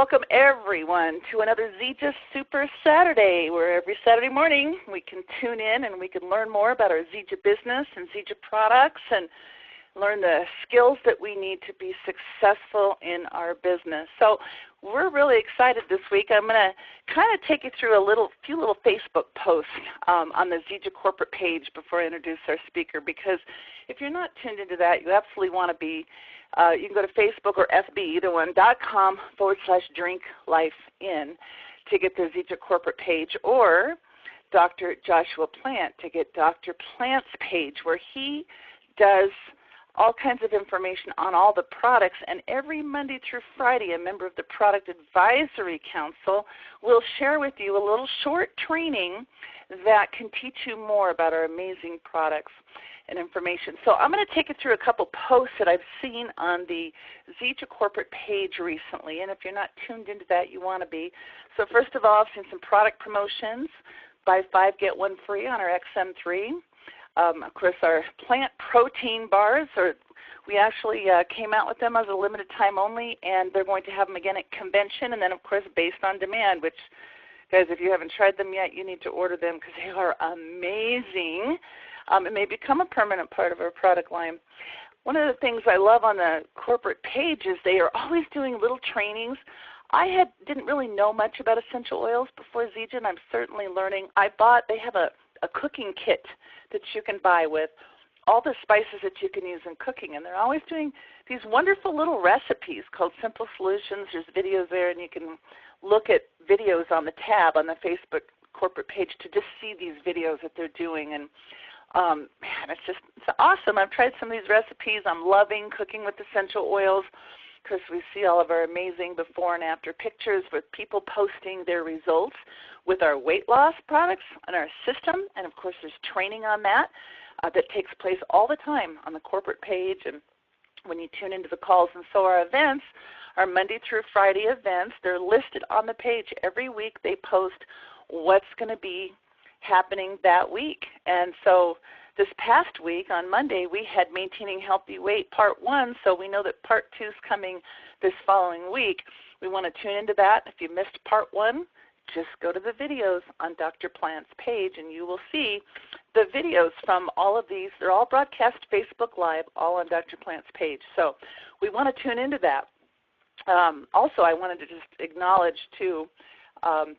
welcome everyone to another Zija Super Saturday, where every Saturday morning we can tune in and we can learn more about our Zija business and Zija products and learn the skills that we need to be successful in our business. So we're really excited this week. I'm going to kind of take you through a few little Facebook posts on the Zija corporate page before I introduce our speaker, because if you're not tuned into that, you absolutely want to be. You can go to Facebook or FB, either one, .com/drinklifein to get the Zija corporate page, or Dr. Joshua Plant to get Dr. Plant's page, where he does all kinds of information on all the products. And every Monday through Friday, a member of the Product Advisory Council will share with you a little short training that can teach you more about our amazing products and information. So I'm going to take you through a couple posts that I've seen on the Zija corporate page recently, and if you're not tuned into that, you want to be. So first of all, I've seen some product promotions. Buy 5, get 1 free on our XM3. Of course, our plant protein bars, we actually came out with them as a limited time only, and they're going to have them again at convention, and then, of course, based on demand, which, guys, if you haven't tried them yet, you need to order them because they are amazing. It may become a permanent part of our product line. One of the things I love on the corporate page is they are always doing little trainings. I didn't really know much about essential oils before Zija, and I'm certainly learning. They have a cooking kit that you can buy with all the spices that you can use in cooking, and they're always doing these wonderful little recipes called Simple Solutions. There's videos there, and you can look at videos on the tab on the Facebook corporate page to just see these videos that they're doing. And man, it's awesome. I've tried some of these recipes. I'm loving cooking with essential oils because we see all of our amazing before and after pictures with people posting their results with our weight loss products and our system. And, of course, there's training on that that takes place all the time on the corporate page and when you tune into the calls. And so our events, our Monday through Friday events, they're listed on the page. Every week they post what's going to be happening that week. And so this past week on Monday we had Maintaining Healthy Weight Part 1, so we know that Part 2 is coming this following week. We want to tune into that. If you missed Part 1, just go to the videos on Dr. Plant's page and you will see the videos from all of these. They're all broadcast Facebook Live, all on Dr. Plant's page. So we want to tune into that. Also, I wanted to just acknowledge too,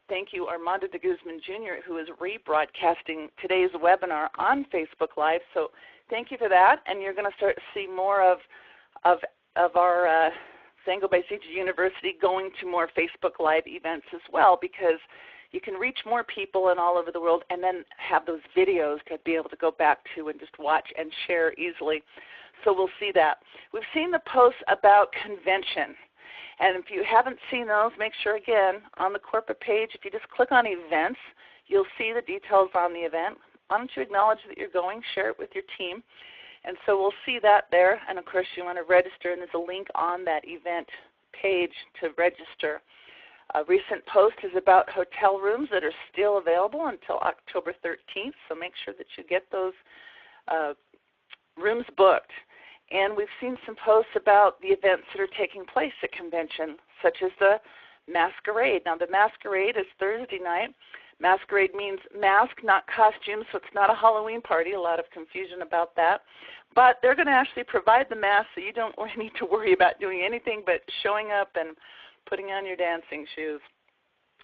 thank you, Armando de Guzman Jr., who is rebroadcasting today's webinar on Facebook Live. So thank you for that, and you're going to start to see more of our Zango by Zija University going to more Facebook Live events as well, because you can reach more people in all over the world and then have those videos to be able to go back to and just watch and share easily. So we'll see that. We've seen the posts about convention. And if you haven't seen those, make sure, again, on the corporate page, if you just click on events, you'll see the details on the event. Why don't you acknowledge that you're going, share it with your team. And so we'll see that there. And, of course, you want to register, and there's a link on that event page to register. A recent post is about hotel rooms that are still available until October 13th, so make sure that you get those rooms booked. And we've seen some posts about the events that are taking place at convention, such as the Masquerade. Now, the Masquerade is Thursday night. Masquerade means mask, not costume, so it's not a Halloween party. A lot of confusion about that. But they're going to actually provide the mask, so you don't need to worry about doing anything but showing up and putting on your dancing shoes.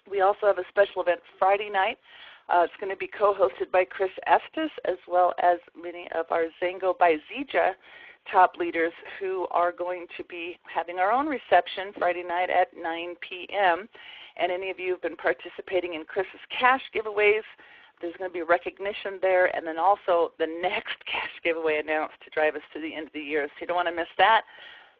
We also have a special event Friday night. It's going to be co-hosted by Chris Estes, as well as many of our Zango by Zija top leaders who are going to be having our own reception Friday night at 9 p.m. And any of you who have been participating in Chris's cash giveaways, there's going to be recognition there, and then also the next cash giveaway announced to drive us to the end of the year. So you don't want to miss that.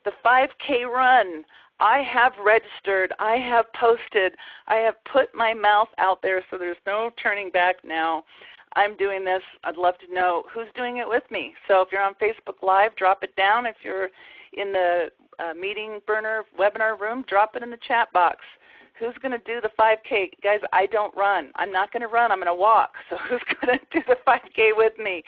The 5K run, I have registered, I have posted, I have put my mouth out there, so there's no turning back now. I'm doing this. I'd love to know who's doing it with me. So if you're on Facebook Live, drop it down. If you're in the meeting burner webinar room, drop it in the chat box. Who's going to do the 5K? Guys, I don't run. I'm not going to run. I'm going to walk. So who's going to do the 5K with me?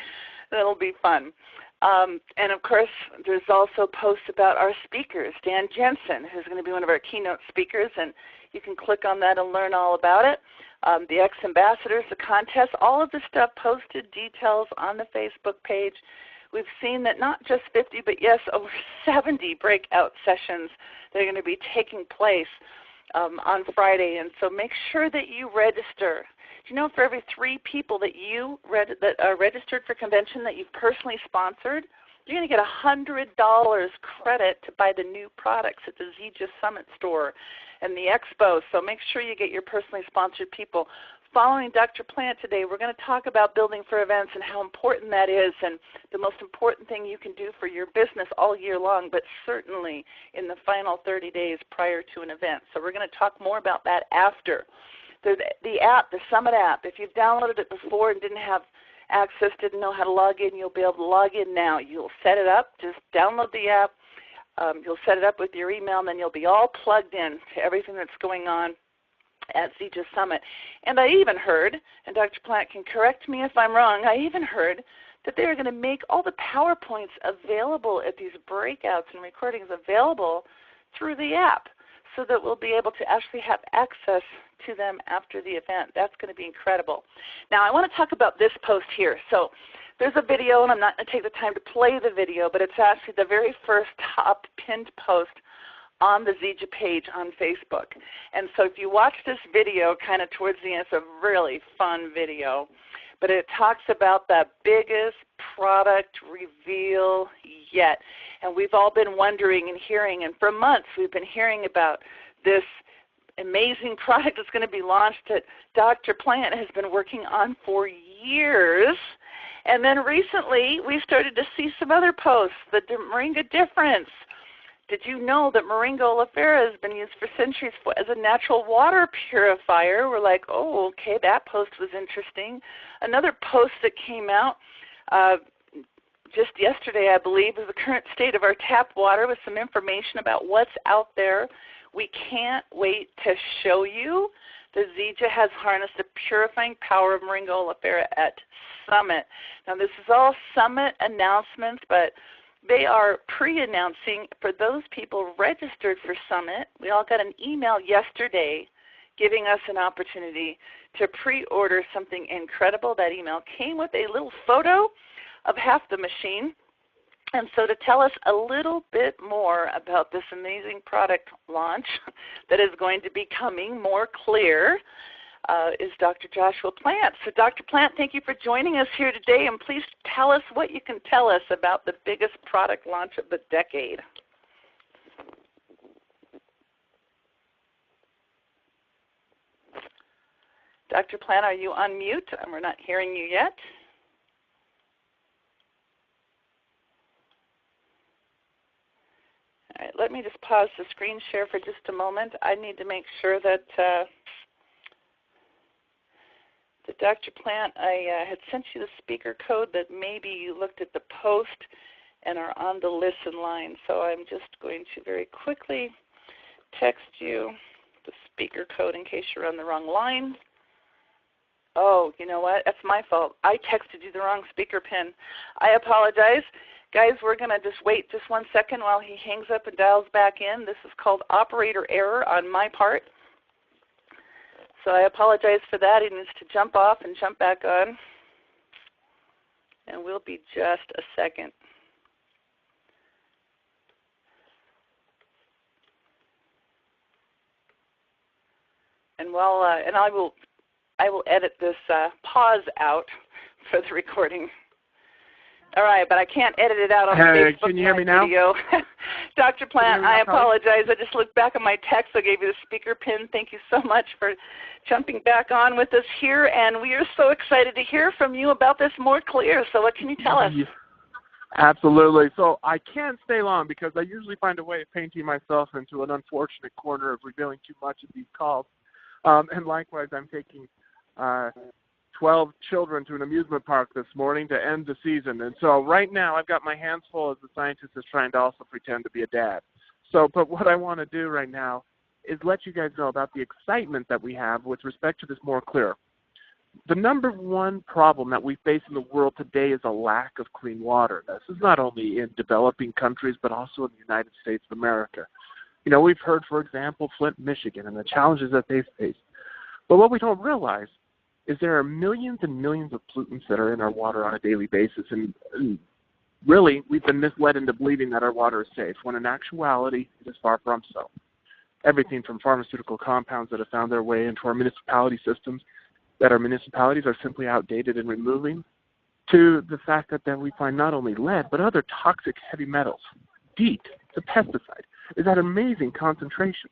That'll be fun. And of course, there's also posts about our speakers, Dan Jensen, who's going to be one of our keynote speakers, and you can click on that and learn all about it. The ex-ambassadors, the contest, all of the stuff posted, details on the Facebook page. We've seen that not just 50, but yes, over 70 breakout sessions that are going to be taking place on Friday. And so make sure that you register. Do you know for every 3 people that that are registered for convention that you've personally sponsored, you're going to get $100 credit to buy the new products at the Zija Summit store and the expo. So make sure you get your personally sponsored people. Following Dr. Plant today, we're going to talk about building for events and how important that is, and the most important thing you can do for your business all year long, but certainly in the final 30 days prior to an event. So we're going to talk more about that after. The app, the Summit app, if you've downloaded it before and didn't have access, didn't know how to log in, you'll be able to log in now. You'll set it up. Just download the app. You'll set it up with your email, and then you'll be all plugged in to everything that's going on at Zija Summit. And I even heard, and Dr. Plant can correct me if I'm wrong, I even heard that they're going to make all the PowerPoints available at these breakouts and recordings available through the app, so that we'll be able to actually have access to them after the event. That's going to be incredible. Now, I want to talk about this post here. So there's a video, and I'm not going to take the time to play the video, but it's actually the very first top pinned post on the Zija page on Facebook. And so if you watch this video kind of towards the end, it's a really fun video, but it talks about the biggest product reveal yet. And we've all been wondering and hearing, and for months we've been hearing about this amazing product that's going to be launched that Dr. Plant has been working on for years. And then recently we started to see some other posts, the Moringa Difference. Did you know that Moringa oleifera has been used for centuries as a natural water purifier? We're like, oh, okay, that post was interesting. Another post that came out just yesterday, I believe, is the current state of our tap water with some information about what's out there. We can't wait to show you. The Zija has harnessed the purifying power of Moringa oleifera at Summit. Now, this is all Summit announcements, but they are pre-announcing for those people registered for Summit. We all got an email yesterday giving us an opportunity to pre-order something incredible. That email came with a little photo of half the machine. And so to tell us a little bit more about this amazing product launch that is going to be coming more clear is Dr. Joshua Plant. So Dr. Plant, thank you for joining us here today, and please tell us what you can tell us about the biggest product launch of the decade. Dr. Plant, are you on mute? We're not hearing you yet. All right, let me just pause the screen share for just a moment. I need to make sure that Dr. Plant, I had sent you the speaker code that maybe you looked at the post and are on the listen line. So I'm just going to very quickly text you the speaker code in case you're on the wrong line. Oh, you know what? That's my fault. I texted you the wrong speaker pin. I apologize. Guys, we're going to just wait just 1 second while he hangs up and dials back in. This is called operator error on my part. So I apologize for that. He needs to jump off and jump back on. And we'll be just a second. And while I will edit this pause out for the recording. All right, but I can't edit it out on the Facebook can you hear me now? video. Dr. Plant, I apologize. I just looked back at my text. I gave you the speaker pin. Thank you so much for jumping back on with us here. And we are so excited to hear from you about this more clear. So what can you tell us? Absolutely. So I can't stay long because I usually find a way of painting myself into an unfortunate corner of revealing too much of these calls. And likewise, I'm taking 12 children to an amusement park this morning to end the season. And so right now I've got my hands full as the scientist is trying to also pretend to be a dad. But what I want to do right now is let you guys know about the excitement that we have with respect to this more clear. The number one problem that we face in the world today is a lack of clean water. This is not only in developing countries, but also in the United States of America. You know, we've heard, for example, Flint, Michigan, and the challenges that they've faced. But what we don't realize is there are millions and millions of pollutants that are in our water on a daily basis. And really, we've been misled into believing that our water is safe, when in actuality, it is far from so. Everything from pharmaceutical compounds that have found their way into our municipality systems, that our municipalities are simply outdated in removing, to the fact that we find not only lead, but other toxic heavy metals. DEET, the pesticide, is at amazing concentration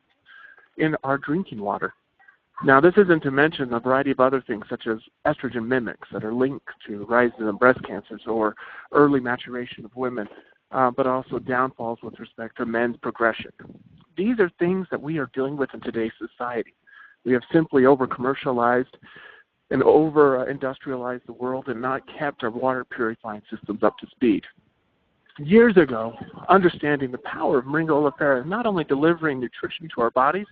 in our drinking water. Now, this isn't to mention a variety of other things, such as estrogen mimics that are linked to rises in breast cancers or early maturation of women, but also downfalls with respect to men's progression. These are things that we are dealing with in today's society. We have simply over-commercialized and over-industrialized the world and not kept our water purifying systems up to speed. Years ago, understanding the power of Moringa oleifera, not only delivering nutrition to our bodies,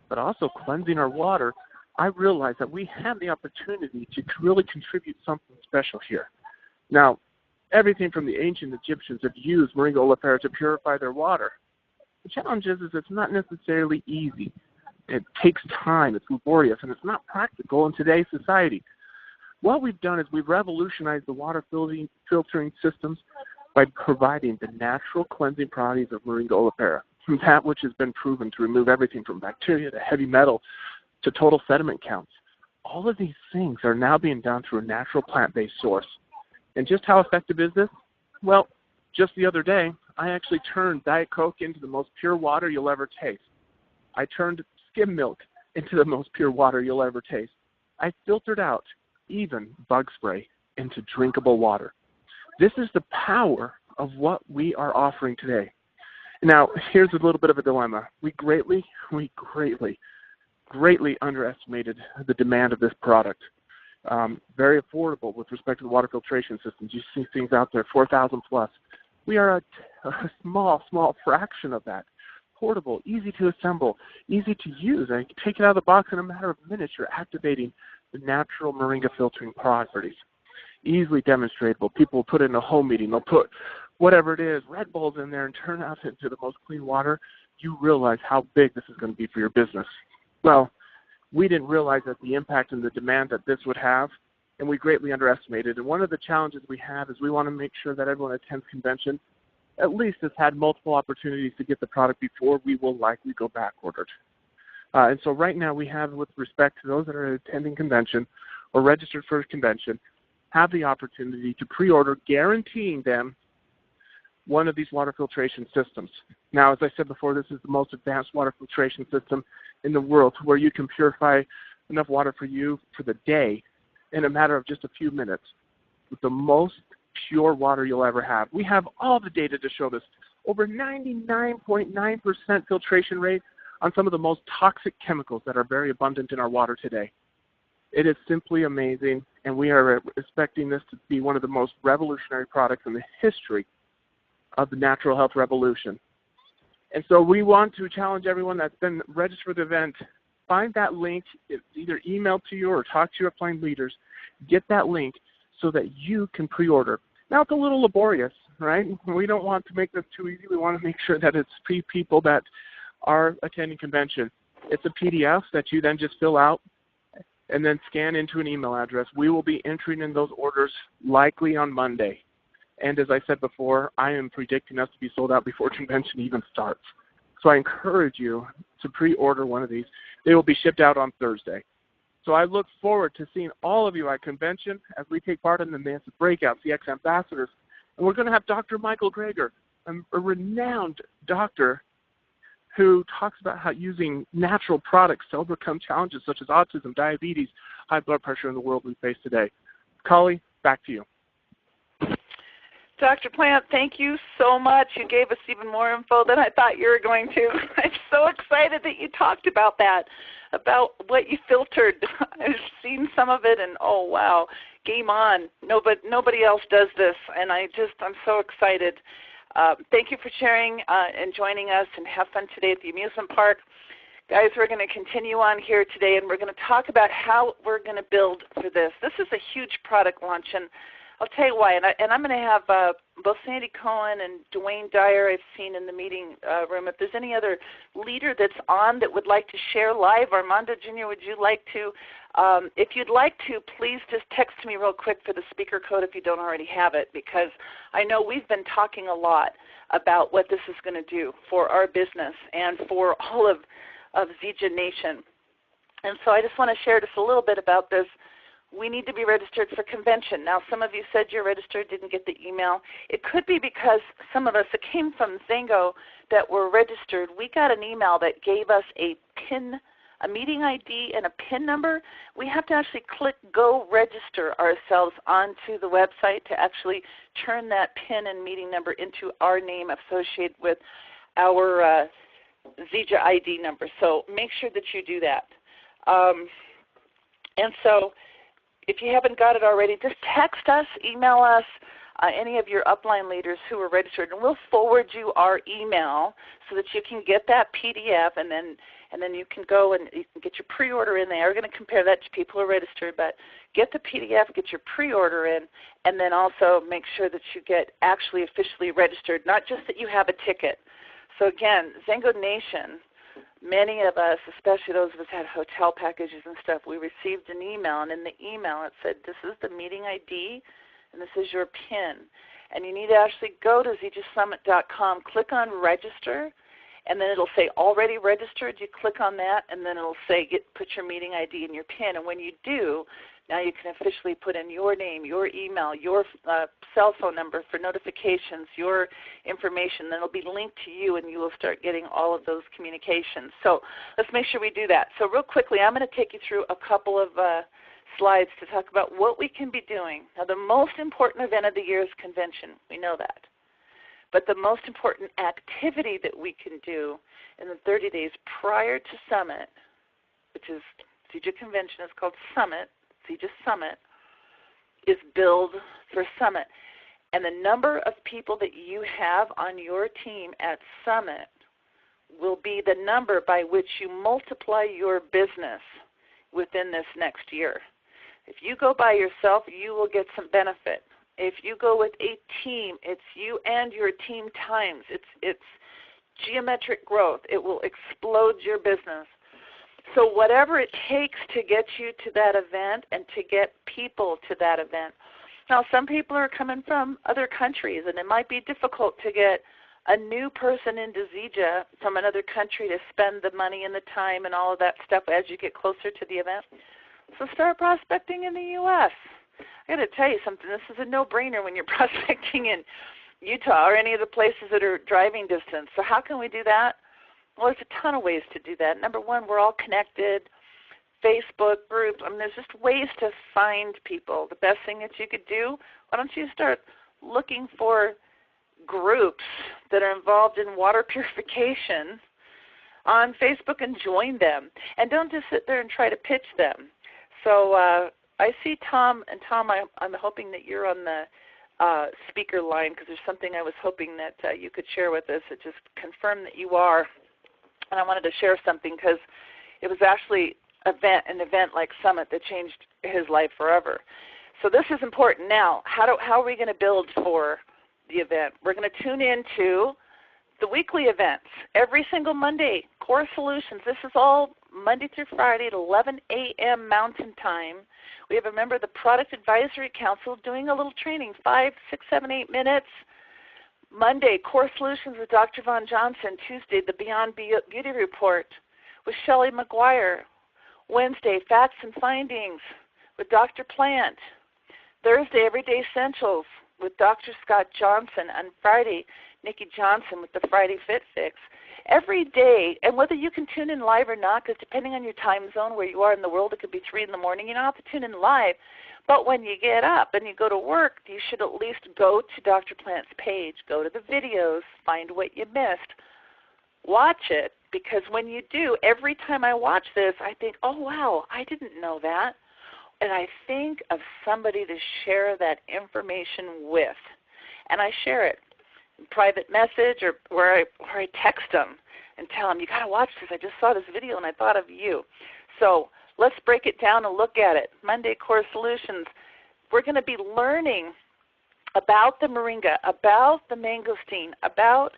but also cleansing our water, I realized that we had the opportunity to really contribute something special here. Now, everything from the ancient Egyptians have used Moringa oleifera to purify their water. The challenge is it's not necessarily easy. It takes time, it's laborious, and it's not practical in today's society. What we've done is we've revolutionized the water filtering systems by providing the natural cleansing properties of Moringa oleifera, that which has been proven to remove everything from bacteria to heavy metal to total sediment counts. All of these things are now being done through a natural plant-based source. And just how effective is this? Well, just the other day, I actually turned Diet Coke into the most pure water you'll ever taste. I turned skim milk into the most pure water you'll ever taste. I filtered out even bug spray into drinkable water. This is the power of what we are offering today. Now, here's a little bit of a dilemma. We greatly underestimated the demand of this product. Very affordable with respect to the water filtration systems. You see things out there, 4,000 plus. We are a small fraction of that. Portable, easy to assemble, easy to use. I can take it out of the box in a matter of minutes. You're activating the natural moringa filtering properties. Easily demonstrable. People will put it in a home meeting. They'll put whatever it is, Red Bulls in there and turn out into the most clean water. You realize how big this is going to be for your business. Well, we didn't realize that the impact and the demand that this would have, and we greatly underestimated. And one of the challenges we have is we want to make sure that everyone attends convention at least has had multiple opportunities to get the product before we will likely go back ordered. And so right now we have, with respect to those that are attending convention or registered for a convention, have the opportunity to pre-order, guaranteeing them one of these water filtration systems. Now, as I said before, this is the most advanced water filtration system in the world, where you can purify enough water for you for the day in a matter of just a few minutes with the most pure water you'll ever have. We have all the data to show this. Over 99.9% filtration rate on some of the most toxic chemicals that are very abundant in our water today. It is simply amazing, and we are expecting this to be one of the most revolutionary products in the history of the natural health revolution. And so we want to challenge everyone that's been registered for the event. Find that link. It's either emailed to you or talk to your applied leaders. Get that link so that you can pre-order. Now, it's a little laborious, right? We don't want to make this too easy. We want to make sure that it's people that are attending convention. It's a PDF that you then just fill out and then scan into an email address. We will be entering in those orders likely on Monday. And as I said before, I am predicting us to be sold out before convention even starts. So I encourage you to pre-order one of these. They will be shipped out on Thursday. So I look forward to seeing all of you at convention as we take part in the massive breakouts, the ex-ambassadors. And we're going to have Dr. Michael Greger, a renowned doctor who talks about how using natural products to overcome challenges such as autism, diabetes, high blood pressure in the world we face today. Kali, back to you. Dr. Plant, thank you so much. You gave us even more info than I thought you were going to. I'm so excited that you talked about that, about what you filtered. I've seen some of it, and oh, wow, game on. Nobody else does this, and I'm so excited. Thank you for sharing and joining us, and have fun today at the amusement park. Guys, we're going to continue on here today, and we're going to talk about how we're going to build for this. This is a huge product launch, and I'll tell you why. And I'm going to have both Sandy Cohen and Dwayne Dyer I've seen in the meeting room. If there's any other leader that's on that would like to share live, Armando Jr., would you like to? If you'd like to, please just text me real quick for the speaker code if you don't already have it, because I know we've been talking a lot about what this is going to do for our business and for all of Zija Nation. And so I just want to share just a little bit about this. We need to be registered for convention. Now, some of you said you're registered, didn't get the email. It could be because some of us that came from Zango that were registered, we got an email that gave us a PIN, a meeting ID and a PIN number. We have to actually click Go Register ourselves onto the website to actually turn that PIN and meeting number into our name associated with our Zija ID number. So make sure that you do that. And so if you haven't got it already, just text us, email us, any of your upline leaders who are registered, and we'll forward you our email so that you can get that PDF, and then you can go and you can get your pre-order in there. We're going to compare that to people who are registered, but get the PDF, get your pre-order in, and then also make sure that you get actually officially registered, not just that you have a ticket. So again, Zango Nation, many of us, especially those of us who had hotel packages and stuff, we received an email, and in the email it said, this is the meeting ID, and this is your PIN. And you need to actually go to zijasummit.com, click on register, and then it'll say already registered. You click on that, and then it'll say put your meeting ID and your PIN. And when you do, now you can officially put in your name, your email, your cell phone number for notifications, your information. Then it'll be linked to you, and you will start getting all of those communications. So let's make sure we do that. So real quickly, I'm going to take you through a couple of slides to talk about what we can be doing. Now, the most important event of the year is convention. We know that. But the most important activity that we can do in the 30 days prior to Summit, which is Zija Convention, is called Summit, Zija Summit, is build for Summit. And the number of people that you have on your team at Summit will be the number by which you multiply your business within this next year. If you go by yourself, you will get some benefit. If you go with a team, it's you and your team times. It's geometric growth. It will explode your business. So whatever it takes to get you to that event and to get people to that event. Now, some people are coming from other countries, and it might be difficult to get a new person into Zija from another country to spend the money and the time and all of that stuff as you get closer to the event. So start prospecting in the U.S. I got to tell you something. This is a no-brainer when you're prospecting in Utah or any of the places that are driving distance. So how can we do that? Well, there's a ton of ways to do that. Number one, we're all connected. Facebook groups. I mean, there's just ways to find people. The best thing that you could do, why don't you start looking for groups that are involved in water purification on Facebook and join them. And don't just sit there and try to pitch them. So I see Tom, and Tom, I'm hoping that you're on the speaker line because there's something I was hoping that you could share with us that just confirmed that you are. And I wanted to share something because it was actually an event like Summit that changed his life forever. So this is important. Now, how are we going to build for the event? We're going to tune into the weekly events every single Monday. Core Solutions. This is all Monday through Friday at 11 a.m. Mountain Time. We have a member of the Product Advisory Council doing a little training, 5, 6, 7, 8 minutes. Monday, Core Solutions with Dr. Von Johnson. Tuesday, the Beyond Beauty Report with Shelley McGuire. Wednesday, Facts and Findings with Dr. Plant. Thursday, Everyday Essentials with Dr. Scott Johnson. On Friday, Nikki Johnson with the Friday Fit Fix. Every day, and whether you can tune in live or not, because depending on your time zone where you are in the world, it could be 3 in the morning. You don't have to tune in live. But when you get up and you go to work, you should at least go to Dr. Plant's page, go to the videos, find what you missed, watch it, because when you do, every time I watch this, I think, oh, wow, I didn't know that. And I think of somebody to share that information with. And I share it in private message or where I text them. and tell them, you got to watch this. I just saw this video and I thought of you. So let's break it down and look at it. Monday Core Solutions. We're going to be learning about the moringa, about the mangosteen, about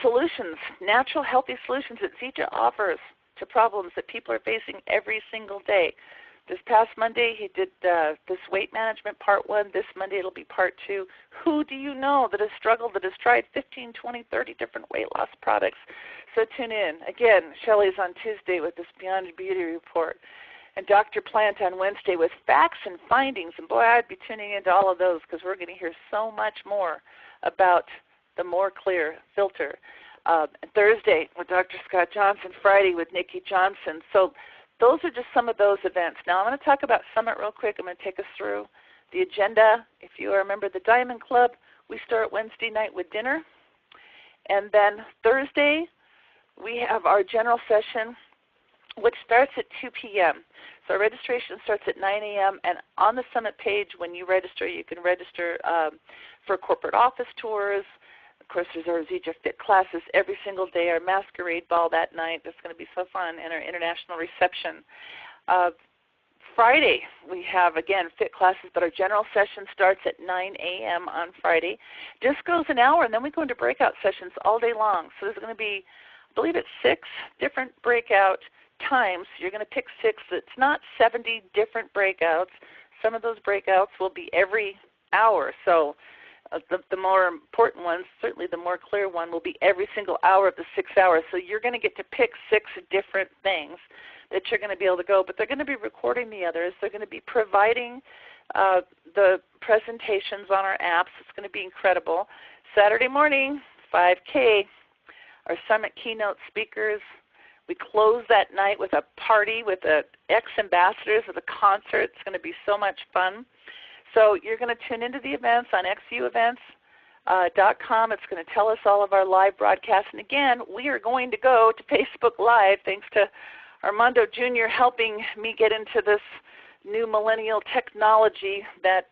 solutions, natural healthy solutions that Zija offers to problems that people are facing every single day. This past Monday he did this weight management part 1. This Monday it'll be part 2. Who do you know that has struggled, that has tried 15, 20, 30 different weight loss products? So tune in. Again, Shelley's on Tuesday with this Beyond Beauty report, and Dr. Plant on Wednesday with facts and findings. And boy, I'd be tuning into all of those because we're going to hear so much more about the More Clear filter. Thursday with Dr. Scott Johnson, Friday with Nikki Johnson. So those are just some of those events. Now I'm going to talk about Summit real quick. I'm going to take us through the agenda. If you are a member of the Diamond Club, we start Wednesday night with dinner. And then Thursday, we have our general session, which starts at 2 p.m. So our registration starts at 9 a.m. And on the Summit page, when you register, you can register for corporate office tours. Of course, there's our Zija Fit classes every single day, our masquerade ball that night. That's going to be so fun, and our international reception. Friday, we have, again, fit classes, but our general session starts at 9 a.m. on Friday. Just goes an hour, and then we go into breakout sessions all day long. So there's going to be, I believe it's 6 different breakout times. You're going to pick 6. It's not 70 different breakouts. Some of those breakouts will be every hour. So the more important ones, certainly the More Clear one, will be every single hour of the 6 hours. So you're going to get to pick 6 different things that you're going to be able to go. But they're going to be recording the others. They're going to be providing the presentations on our apps. It's going to be incredible. Saturday morning, 5K, our Summit keynote speakers. We close that night with a party with the ex-ambassadors of the concert. It's going to be so much fun. So you're going to tune into the events on xuevents.com. It's going to tell us all of our live broadcasts. And again, we are going to go to Facebook Live, thanks to Armando Jr. helping me get into this new millennial technology that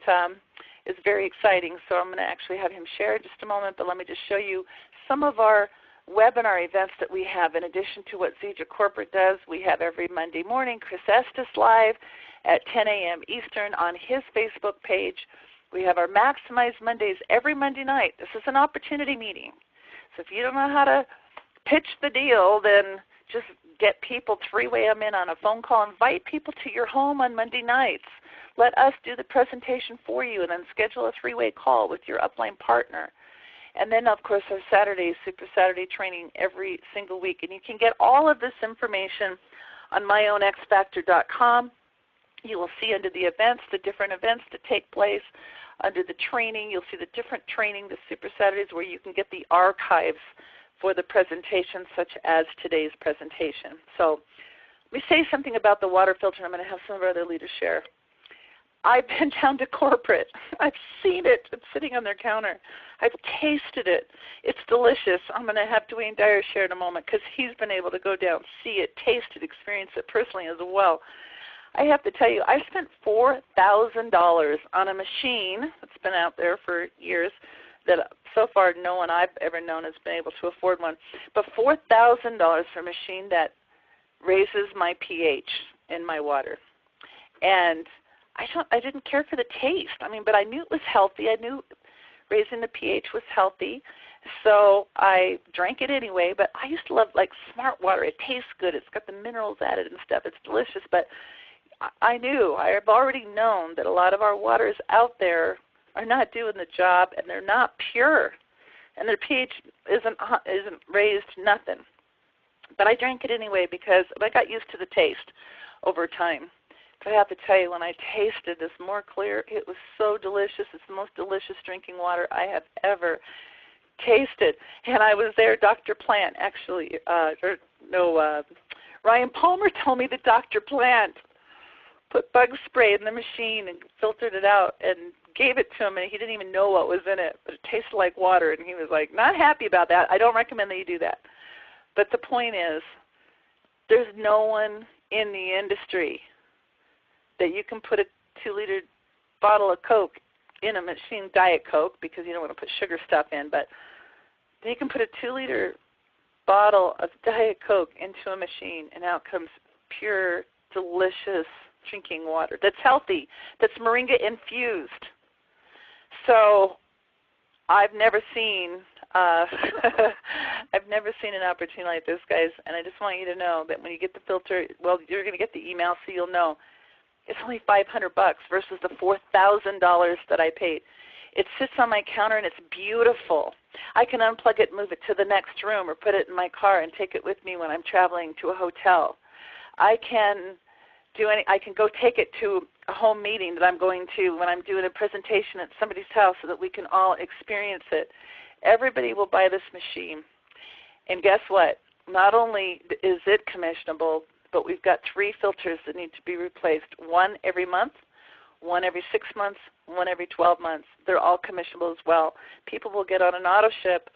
is very exciting. So I'm going to actually have him share in just a moment, but let me just show you some of our webinar events that we have. In addition to what Zija Corporate does, we have every Monday morning Chris Estes Live at 10 a.m. Eastern on his Facebook page. We have our Maximize Mondays every Monday night. This is an opportunity meeting. So if you don't know how to pitch the deal, then just get people, 3-way them in on a phone call. Invite people to your home on Monday nights. Let us do the presentation for you, and then schedule a 3-way call with your upline partner. And then, of course, our Saturday, Super Saturday training every single week. And you can get all of this information on myownxfactor.com. You will see under the events, the different events that take place. Under the training, you'll see the different training, the Super Saturdays, where you can get the archives for the presentations, such as today's presentation. So let me say something about the water filter. I'm going to have some of our other leaders share. I've been down to corporate. I've seen it. It's sitting on their counter. I've tasted it. It's delicious. I'm going to have Dwayne Dyer share in a moment because he's been able to go down, see it, taste it, experience it personally as well. I have to tell you, I spent $4,000 on a machine that's been out there for years that so far no one I've ever known has been able to afford one. But $4,000 for a machine that raises my pH in my water. And I didn't care for the taste. I mean, but I knew it was healthy. I knew raising the pH was healthy. So I drank it anyway. But I used to love, like, Smart Water. It tastes good. It's got the minerals added and stuff. It's delicious. But I have already known that a lot of our waters out there are not doing the job, and they're not pure. And their pH isn't raised, nothing. But I drank it anyway because I got used to the taste over time. I have to tell you, when I tasted this More Clear, it was so delicious. It's the most delicious drinking water I have ever tasted. And I was there, Dr. Plant, actually, Ryan Palmer told me that Dr. Plant put bug spray in the machine and filtered it out and gave it to him, and he didn't even know what was in it, but it tasted like water, and he was like, not happy about that. I don't recommend that you do that. But the point is, there's no one in the industry that you can put a 2-liter bottle of Coke in a machine, Diet Coke, because you don't want to put sugar stuff in, but you can put a 2-liter bottle of Diet Coke into a machine, and out comes pure, delicious drinking water that's healthy, that's moringa infused. So I've never seen I've never seen an opportunity like this, guys, and I just want you to know that when you get the filter, well, you're going to get the email, so you'll know. It's only $500 versus the $4,000 that I paid. It sits on my counter, and it's beautiful. I can unplug it, move it to the next room, or put it in my car and take it with me when I'm traveling to a hotel. I can go take it to a home meeting that I'm going to when I'm doing a presentation at somebody's house so that we can all experience it. Everybody will buy this machine. And guess what? Not only is it commissionable, but we've got 3 filters that need to be replaced, one every month, one every 6 months, one every 12 months. They're all commissionable as well. People will get on an auto ship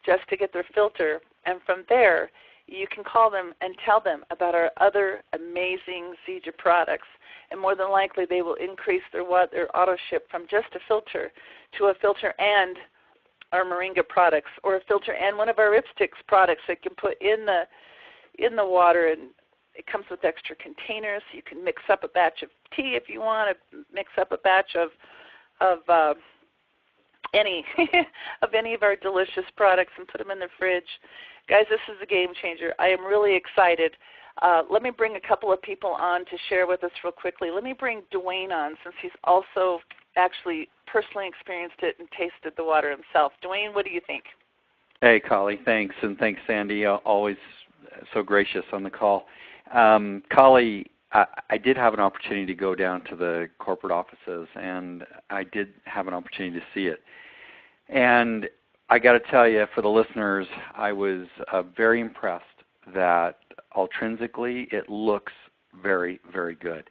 just to get their filter, and from there you can call them and tell them about our other amazing Zija products, and more than likely they will increase their auto ship from just a filter to a filter and our moringa products, or a filter and one of our Ripsticks products that can put in the water, and it comes with extra containers. You can mix up a batch of tea if you want to mix up a batch of any of any of our delicious products and put them in the fridge. Guys, this is a game changer. I am really excited. Let me bring a couple of people on to share with us real quickly. Let me bring Dwayne on, since he's also actually personally experienced it and tasted the water himself. Dwayne, what do you think? Hey, Collie, thanks, and thanks, Sandy. Always so gracious on the call. Collie, I did have an opportunity to go down to the corporate offices, and I did have an opportunity to see it. And I got to tell you, for the listeners, I was very impressed that intrinsically it looks very, very good.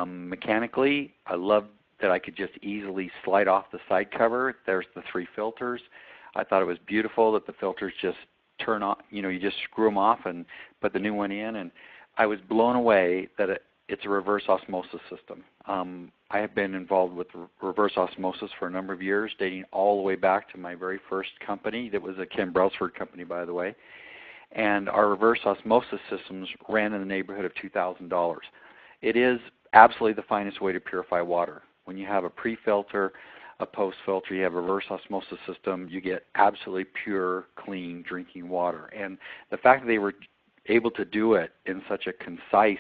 Mechanically, I love that I could just easily slide off the side cover. There's the 3 filters. I thought it was beautiful that the filters just turn on. You just screw them off and put the new one in. And I was blown away that it's a reverse osmosis system. I have been involved with reverse osmosis for a number of years, dating all the way back to my very first company. That was a Ken Brailsford company, by the way. And our reverse osmosis systems ran in the neighborhood of $2,000. It is absolutely the finest way to purify water. When you have a pre-filter, a post-filter, you have a reverse osmosis system, you get absolutely pure, clean drinking water. And the fact that they were able to do it in such a concise,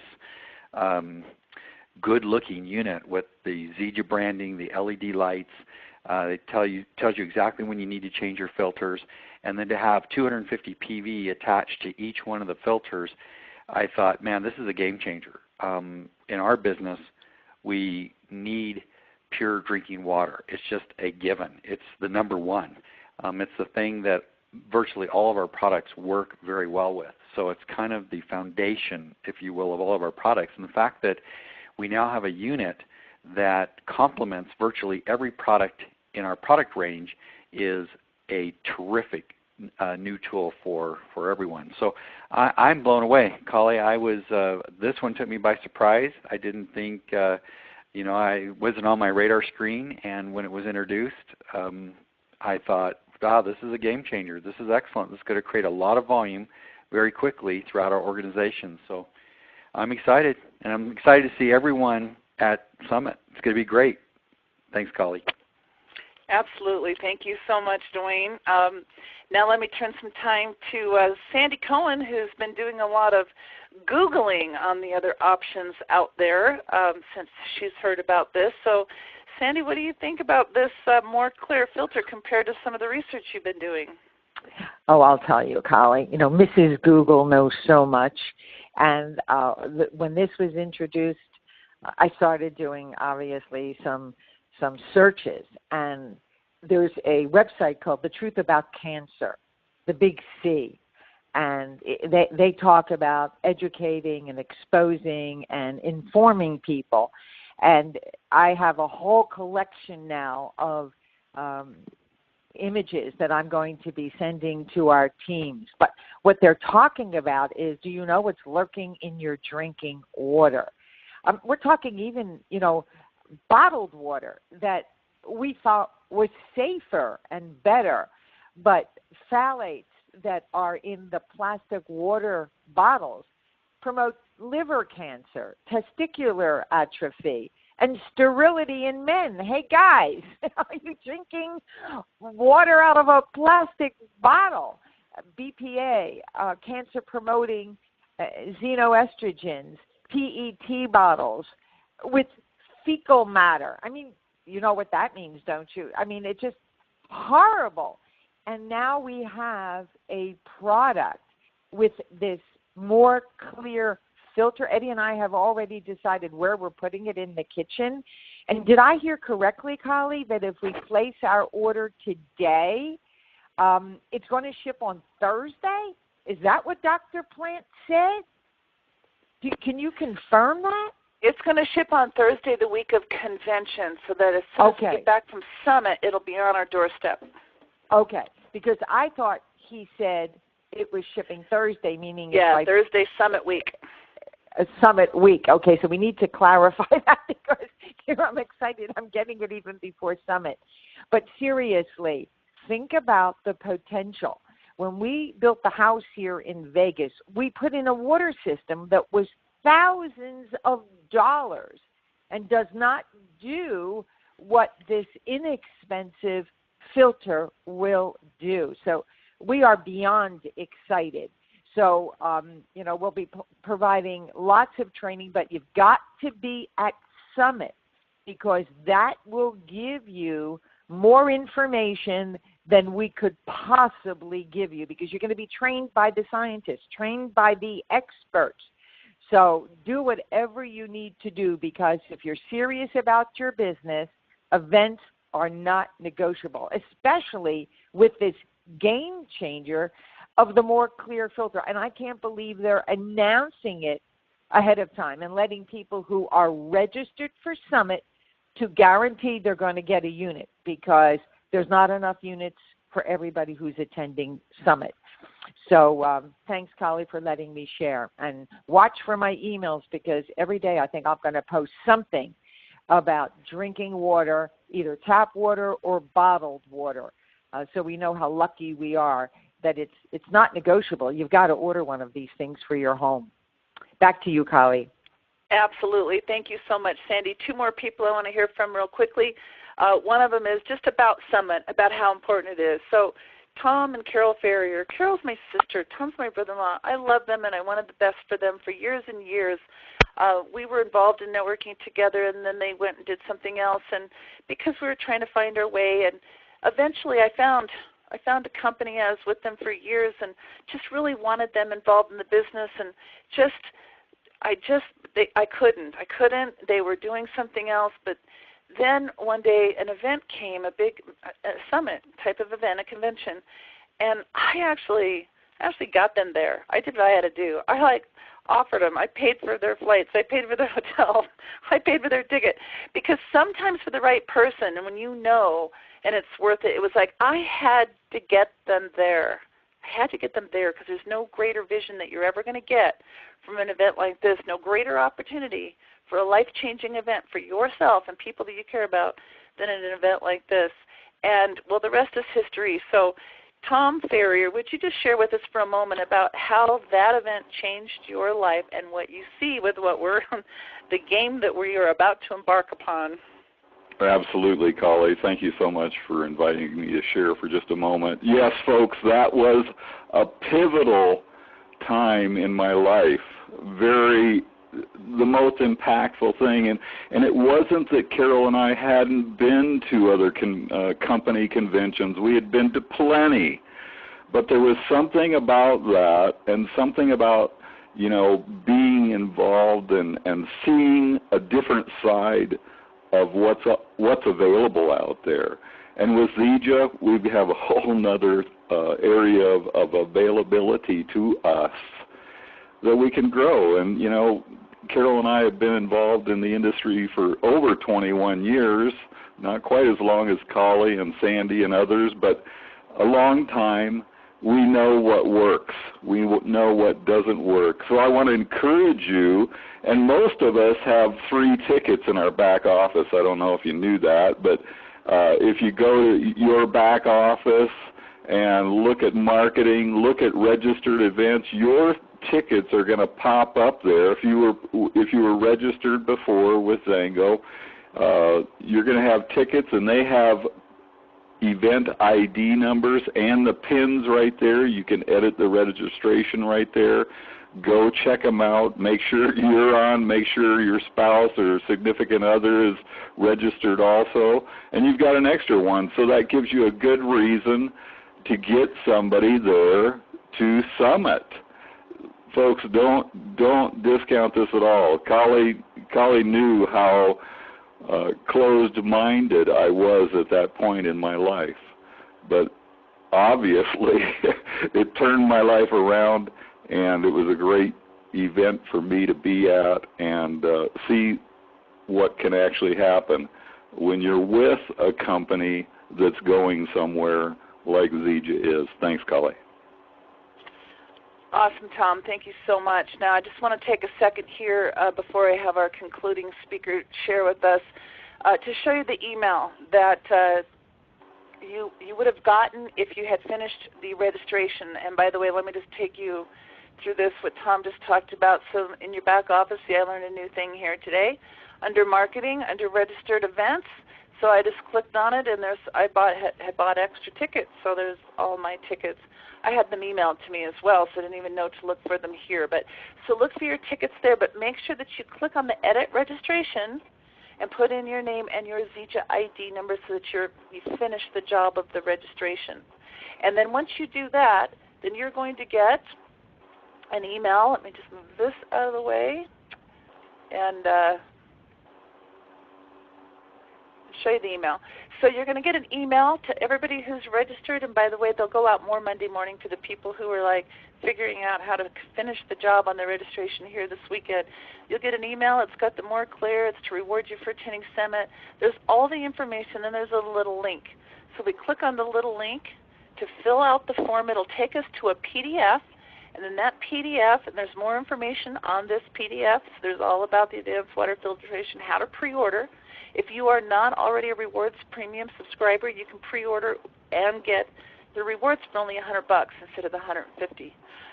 good-looking unit with the Zija branding, the LED lights, it tells you exactly when you need to change your filters, and then to have 250 PV attached to each one of the filters, I thought, man, this is a game changer. In our business, we need pure drinking water. It's just a given. It's the number one. It's the thing that virtually all of our products work very well with. So it's kind of the foundation, if you will, of all of our products. And the fact that we now have a unit that complements virtually every product in our product range is a terrific new tool for everyone. So I'm blown away, Collie. This one took me by surprise. I didn't think, I wasn't on my radar screen, and when it was introduced, I thought, wow, this is a game changer. This is excellent. This is going to create a lot of volume very quickly throughout our organization. So I'm excited, and I'm excited to see everyone at Summit. It's going to be great. Thanks, Collie. Absolutely. Thank you so much, Dwayne. Now let me turn some time to Sandy Cohen, who's been doing a lot of Googling on the other options out there since she's heard about this. So, Sandy, what do you think about this more clear filter compared to some of the research you've been doing? Oh, I'll tell you, Collie. Mrs. Google knows so much. And when this was introduced, I started doing, obviously, some searches. And there's a website called The Truth About Cancer, the big C. And they talk about educating and exposing and informing people. And I have a whole collection now of images that I'm going to be sending to our teams. But what they're talking about is, do you know what's lurking in your drinking water? We're talking even, bottled water that we thought was safer and better, but phthalates, that are in the plastic water bottles promote liver cancer, testicular atrophy, and sterility in men. Hey, guys, are you drinking water out of a plastic bottle? BPA, cancer-promoting xenoestrogens, PET bottles with fecal matter. I mean, you know what that means, don't you? I mean, it's just horrible. And now we have a product with this more clear filter. Eddie and I have already decided where we're putting it in the kitchen. And did I hear correctly, Collie, that if we place our order today, it's going to ship on Thursday? Is that what Dr. Plant said? Can you confirm that? It's going to ship on Thursday, the week of convention, so that as soon as we get back from Summit, it'll be on our doorstep. Okay, because I thought he said it was shipping Thursday, meaning yeah, it's like Thursday Summit week. A Summit week. Okay, so we need to clarify that because here I'm excited. I'm getting it even before Summit. But seriously, think about the potential. When we built the house here in Vegas, we put in a water system that was thousands of dollars and does not do what this inexpensive filter will do. So we are beyond excited. So, we'll be providing lots of training, but you've got to be at Summit because that will give you more information than we could possibly give you because you're going to be trained by the scientists, trained by the experts. So do whatever you need to do because if you're serious about your business, events are not negotiable, especially with this game changer of the more clear filter. And I can't believe they're announcing it ahead of time and letting people who are registered for Summit to guarantee they're going to get a unit because there's not enough units for everybody who's attending Summit. So thanks, Collie, for letting me share. And watch for my emails because every day I think I'm going to post something about drinking water, either tap water or bottled water, so we know how lucky we are that it's not negotiable. You've got to order one of these things for your home. Back to you, Collie. Absolutely. Thank you so much, Sandy. Two more people I want to hear from real quickly. One of them is just about Summit, about how important it is. So Tom and Carol Ferrier. Carol's my sister. Tom's my brother-in-law. I love them, and I wanted the best for them for years and years. We were involved in networking together, and then they went and did something else. And because we were trying to find our way, and eventually I found a company. I was with them for years and just really wanted them involved in the business, and I couldn't. They were doing something else, but then one day an event came, a big summit type of event, a convention, and I actually got them there. I did what I had to do. I offered them. I paid for their flights. I paid for their hotel. I paid for their ticket because sometimes for the right person, and when you know and it's worth it, it was like I had to get them there. I had to get them there because there's no greater vision that you're ever going to get from an event like this, no greater opportunity for a life-changing event for yourself and people that you care about than an event like this. And, well, the rest is history. So, Tom Ferrier, would you just share with us for a moment about how that event changed your life and what you see with the game that we are about to embark upon? Absolutely, Collie. Thank you so much for inviting me to share for just a moment. Yes, folks, that was a pivotal time in my life. The most impactful thing, and it wasn't that Carol and I hadn't been to other company conventions. We had been to plenty, but there was something about that, and something about being involved and seeing a different side of what's available out there. And with Zija, we have a whole nother area of availability to us that we can grow. And Carol and I have been involved in the industry for over 21 years, not quite as long as Collie and Sandy and others, but a long time. We know what works. We know what doesn't work. So I want to encourage you, and most of us have free tickets in our back office. I don't know if you knew that, but if you go to your back office and look at marketing, look at registered events. Your tickets are going to pop up there. If you were registered before with Zango, you're going to have tickets, and they have event ID numbers and the pins right there. You can edit the registration right there. Go check them out. Make sure you're on. Make sure your spouse or significant other is registered also. And you've got an extra one, so that gives you a good reason to get somebody there to Summit. Folks, don't discount this at all. Kali knew how closed-minded I was at that point in my life, but obviously it turned my life around, and it was a great event for me to be at and see what can actually happen when you're with a company that's going somewhere like Zija is. Thanks, Kali. Awesome, Tom. Thank you so much. Now, I just want to take a second here before I have our concluding speaker share with us to show you the email that you would have gotten if you had finished the registration. And by the way, let me just take you through this, what Tom just talked about. So in your back office, I learned a new thing here today. Under marketing, under registered events, so I just clicked on it, and I had bought extra tickets, so there's all my tickets. I had them emailed to me as well, so I didn't even know to look for them here. But so look for your tickets there, but make sure that you click on the edit registration and put in your name and your Zija ID number so that you finish the job of the registration. And then once you do that, then you're going to get an email. Let me just move this out of the way and show you the email. So you're going to get an email to everybody who's registered, and by the way, they'll go out more Monday morning to the people who are like figuring out how to finish the job on the registration here this weekend. You'll get an email. It's got the More Clear. It's to reward you for attending Summit. There's all the information, and there's a little link. So we click on the little link to fill out the form. It'll take us to a PDF, and then that PDF, and there's more information on this PDF. So there's all about the advanced water filtration, how to pre-order. If you are not already a Rewards Premium subscriber, you can pre-order and get the rewards for only $100 instead of the $150.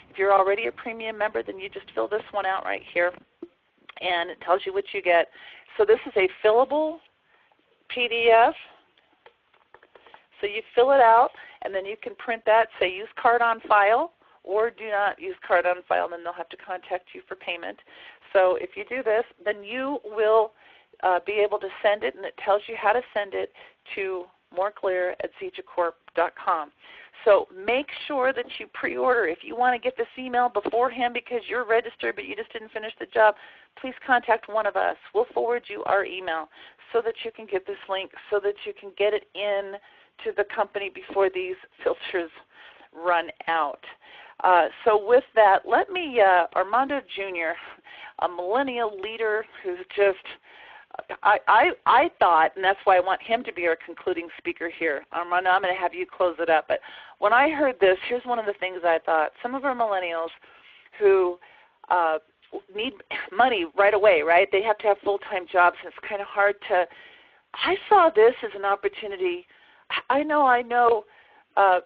If you're already a premium member, then you just fill this one out right here, and it tells you what you get. So this is a fillable PDF. So you fill it out, and then you can print that, say use card on file, or do not use card on file, then they'll have to contact you for payment. So if you do this, then you will be able to send it, and it tells you how to send it to moreclear@zijacorp.com. So make sure that you pre-order. If you want to get this email beforehand because you're registered but you just didn't finish the job, please contact one of us. We'll forward you our email so that you can get this link, so that you can get it in to the company before these filters run out. So with that, let me, Armando Jr., a millennial leader who's just, I thought, and that's why I want him to be our concluding speaker here. Armando, I'm going to have you close it up. But when I heard this, here's one of the things I thought. Some of our millennials who need money right away, right? They have to have full-time jobs, and it's kind of hard to – I saw this as an opportunity. I know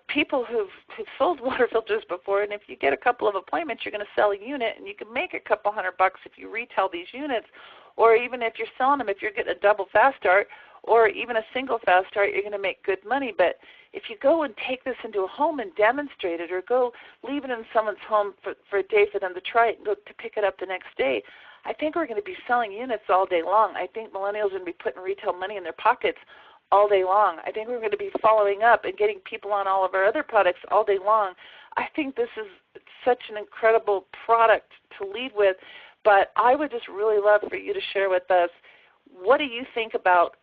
people who've sold water filters before, and if you get a couple of appointments, you're going to sell a unit, and you can make a couple $100 if you retail these units. Or even if you're selling them, if you're getting a double fast start or even a single fast start, you're going to make good money. But if you go and take this into a home and demonstrate it, or go leave it in someone's home for a day for them to try it and go to pick it up the next day, I think we're going to be selling units all day long. I think millennials are going to be putting retail money in their pockets all day long. I think we're going to be following up and getting people on all of our other products all day long. I think this is such an incredible product to lead with. But I would just really love for you to share with us, what do you think about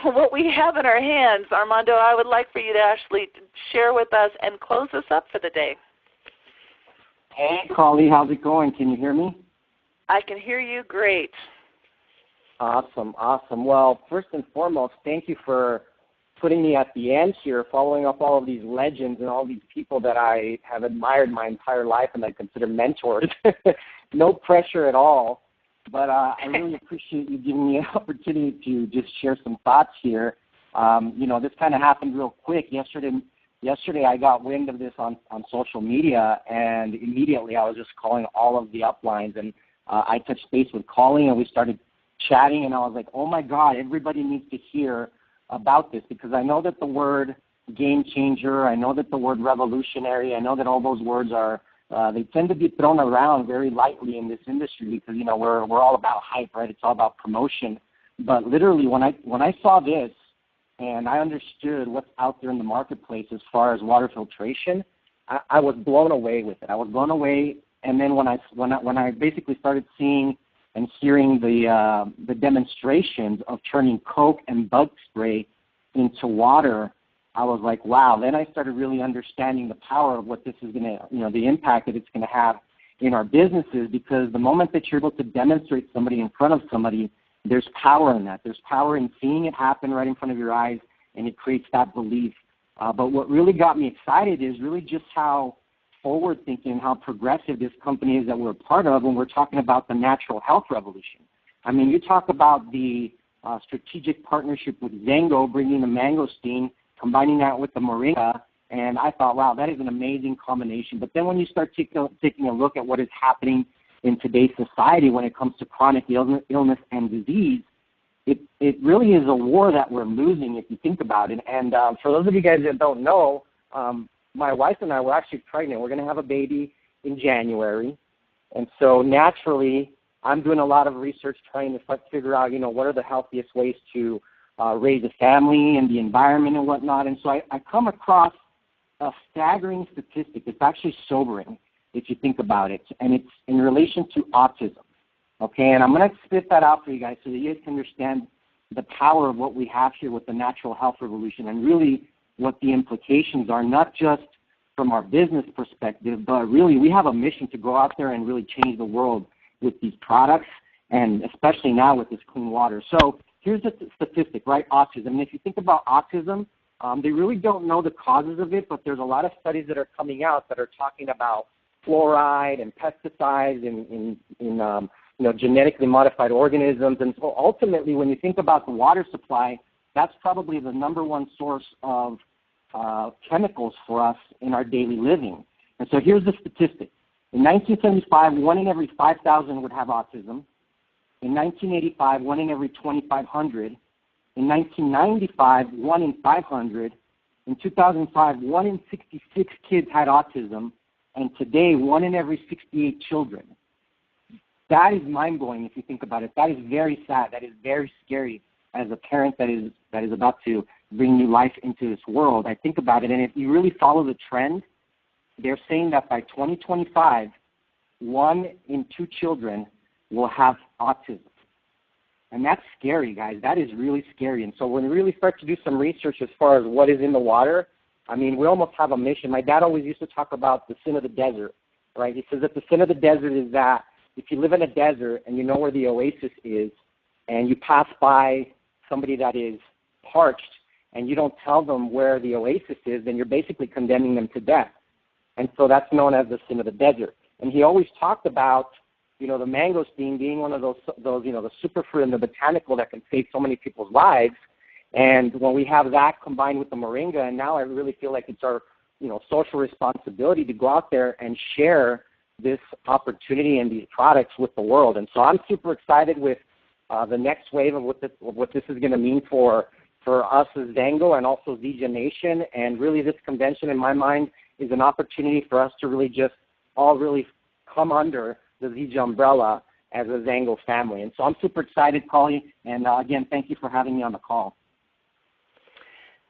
what we have in our hands? Armando, I would like for you to actually share with us and close us up for the day. Hey, Kali, how's it going? Can you hear me? I can hear you great. Awesome, awesome. Well, first and foremost, thank you for putting me at the end here, following up all of these legends and all these people that I have admired my entire life and I consider mentors. No pressure at all, but I really appreciate you giving me an opportunity to just share some thoughts here. This kind of happened real quick. Yesterday yesterday I got wind of this on social media, and immediately I was just calling all of the uplines, and I touched base with Colleen, and we started chatting, and I was like, oh my God, everybody needs to hear about this, because I know that the word game changer, I know that the word revolutionary, I know that all those words are, they tend to be thrown around very lightly in this industry because, you know, we're all about hype, right? It's all about promotion. But literally when I saw this and I understood what's out there in the marketplace as far as water filtration, I was blown away with it. I was blown away, and then when I basically started seeing and hearing the demonstrations of turning Coke and bug spray into water, I was like, wow. Then I started really understanding the power of what this is going to, you know, the impact that it's going to have in our businesses, because the moment that you're able to demonstrate somebody in front of somebody, there's power in that. There's power in seeing it happen right in front of your eyes, and it creates that belief. But what really got me excited is really just how forward-thinking, how progressive this company is that we're a part of when we're talking about the natural health revolution. I mean, you talk about the strategic partnership with Zango, bringing the mangosteen, combining that with the moringa, and I thought, wow, that is an amazing combination. But then when you start taking a look at what is happening in today's society when it comes to chronic illness and disease, it really is a war that we're losing if you think about it. And for those of you guys that don't know, my wife and I were actually pregnant. We're going to have a baby in January. And so naturally, I'm doing a lot of research trying to figure out, you know, what are the healthiest ways to raise a family and the environment and whatnot. And so I come across a staggering statistic. It's actually sobering if you think about it. And it's in relation to autism. Okay, and I'm going to spit that out for you guys so that you guys can understand the power of what we have here with the natural health revolution, and really what the implications are, not just from our business perspective, but really we have a mission to go out there and really change the world with these products, and especially now with this clean water. So here's the statistic, right? Autism. And if you think about autism, they really don't know the causes of it, but there's a lot of studies that are coming out that are talking about fluoride and pesticides in you know, genetically modified organisms. And so ultimately, when you think about the water supply, that's probably the number one source of chemicals for us in our daily living. And so here's the statistic. In 1975, 1 in every 5,000 would have autism. In 1985, 1 in every 2,500. In 1995, 1 in 500. In 2005, 1 in 66 kids had autism. And today, 1 in every 68 children. That is mind-blowing if you think about it. That is very sad. That is very scary as a parent that is about to bring new life into this world. I think about it, and if you really follow the trend, they're saying that by 2025, 1 in 2 children will have autism. And that's scary, guys. That is really scary. And so when we really start to do some research as far as what is in the water, I mean, we almost have a mission. My dad always used to talk about the sin of the desert, right? He says that the sin of the desert is that if you live in a desert and you know where the oasis is, and you pass by somebody that is parched and you don't tell them where the oasis is, then you're basically condemning them to death. And so that's known as the sin of the desert. And he always talked about, you know, the mangosteen being one of those you know, the superfruit and the botanical that can save so many people's lives. And when we have that combined with the moringa, and now I really feel like it's our, you know, social responsibility to go out there and share this opportunity and these products with the world. And so I'm super excited with the next wave of what this is going to mean for us as Zango and also Zija Nation. And really this convention, in my mind, is an opportunity for us to really just all really come under the Zija umbrella as a Zango family. And so I'm super excited, Colleen, and again, thank you for having me on the call.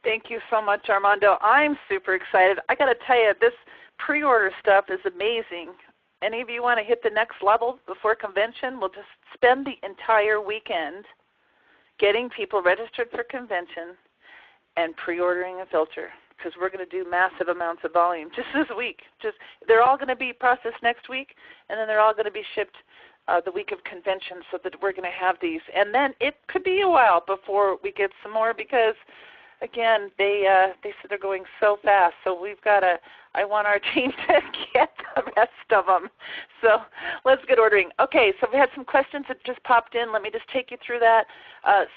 Thank you so much, Armando. I'm super excited. I got to tell you, this pre-order stuff is amazing. Any of you want to hit the next level before convention? We'll just spend the entire weekend getting people registered for convention and pre-ordering a filter, because we're going to do massive amounts of volume just this week. They're all going to be processed next week, and then they're all going to be shipped the week of convention, so that we're going to have these. And then it could be a while before we get some more, because again, they said they're going so fast. So I want our team to get the rest of them. So let's get ordering. Okay, so we had some questions that just popped in. Let me just take you through that.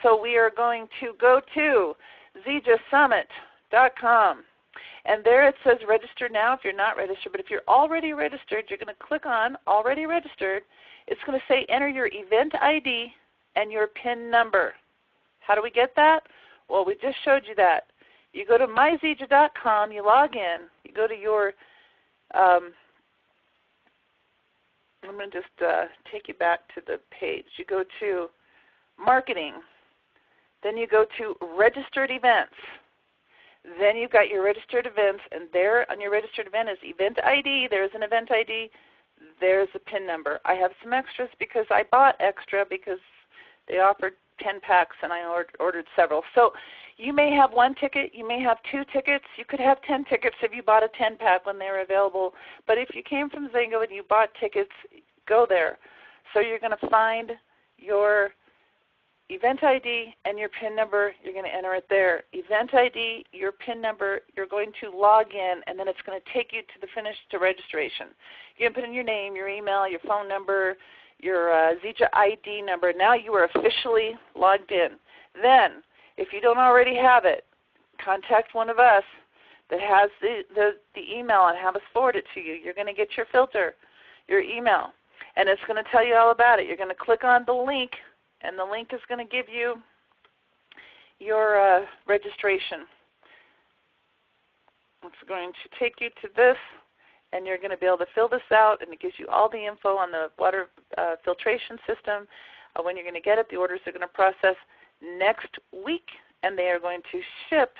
So we are going to go to ZijaSummit.com. And there it says register now if you're not registered. But if you're already registered, you're going to click on already registered. It's going to say enter your event ID and your PIN number. How do we get that? Well, we just showed you that. You go to myzija.com, you log in, you go to your, I'm going to just take you back to the page. You go to marketing, then you go to registered events. Then you've got your registered events, and there on your registered event is event ID. There's an event ID. There's a PIN number. I have some extras because I bought extra because they offered 10 packs and I ordered several. So you may have one ticket. You may have 2 tickets. You could have 10 tickets if you bought a 10-pack when they were available. But if you came from Zingo and you bought tickets, go there. So you're going to find your event ID and your PIN number. You're going to enter it there. Event ID, your PIN number, you're going to log in, and then it's going to take you to the finish to registration. You're going to put in your name, your email, your phone number, your Zija ID number. Now you are officially logged in. Then, if you don't already have it, contact one of us that has the email and have us forward it to you. You're going to get your filter, your email, and it's going to tell you all about it. You're going to click on the link, and the link is going to give you your registration. It's going to take you to this, and you're going to be able to fill this out, and it gives you all the info on the water filtration system. When you're going to get it, the orders are going to process next week, and they are going to ship.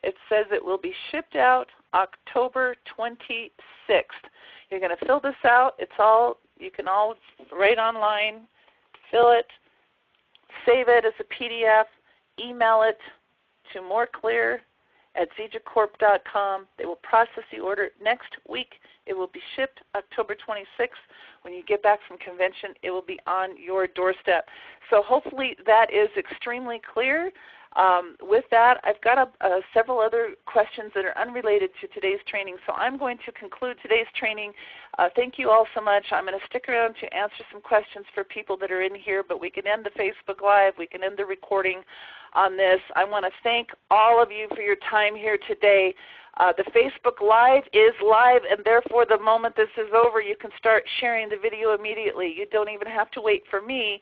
It says it will be shipped out October 26th. You're going to fill this out. It's all, you can all write online, fill it, save it as a PDF, email it to moreclear@zijacorp.com. They will process the order next week. It will be shipped October 26th. When you get back from convention, it will be on your doorstep. So hopefully that is extremely clear. With that, I've got several other questions that are unrelated to today's training, so I'm going to conclude today's training. Thank you all so much. I'm going to stick around to answer some questions for people that are in here, but we can end the Facebook Live. We can end the recording on this. I want to thank all of you for your time here today. The Facebook Live is live, and therefore the moment this is over, you can start sharing the video immediately. You don't even have to wait for me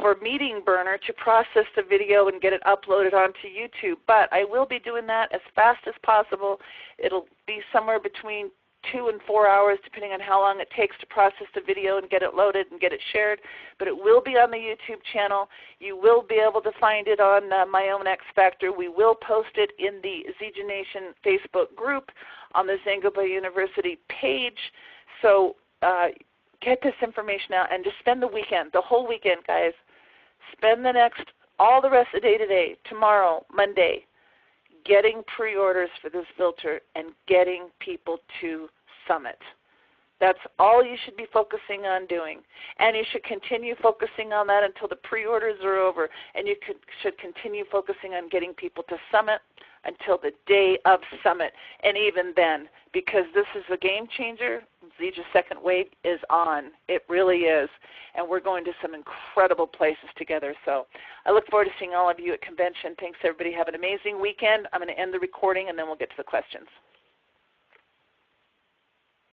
for Meeting Burner to process the video and get it uploaded onto YouTube. But I will be doing that as fast as possible. It'll be somewhere between 2 and 4 hours, depending on how long it takes to process the video and get it loaded and get it shared. But it will be on the YouTube channel. You will be able to find it on My Own X Factor. We will post it in the Zija Nation Facebook group on the Zengoba University page. So get this information out and just spend the weekend, the whole weekend, guys. Spend all the rest of the day today, tomorrow, Monday, getting pre-orders for this filter and getting people to Summit. That's all you should be focusing on doing. And you should continue focusing on that until the pre-orders are over. And you should continue focusing on getting people to Summit until the day of Summit. And even then, because this is a game changer, Zija's second wave is on. It really is. And we're going to some incredible places together. So I look forward to seeing all of you at convention. Thanks, everybody. Have an amazing weekend. I'm going to end the recording, and then we'll get to the questions.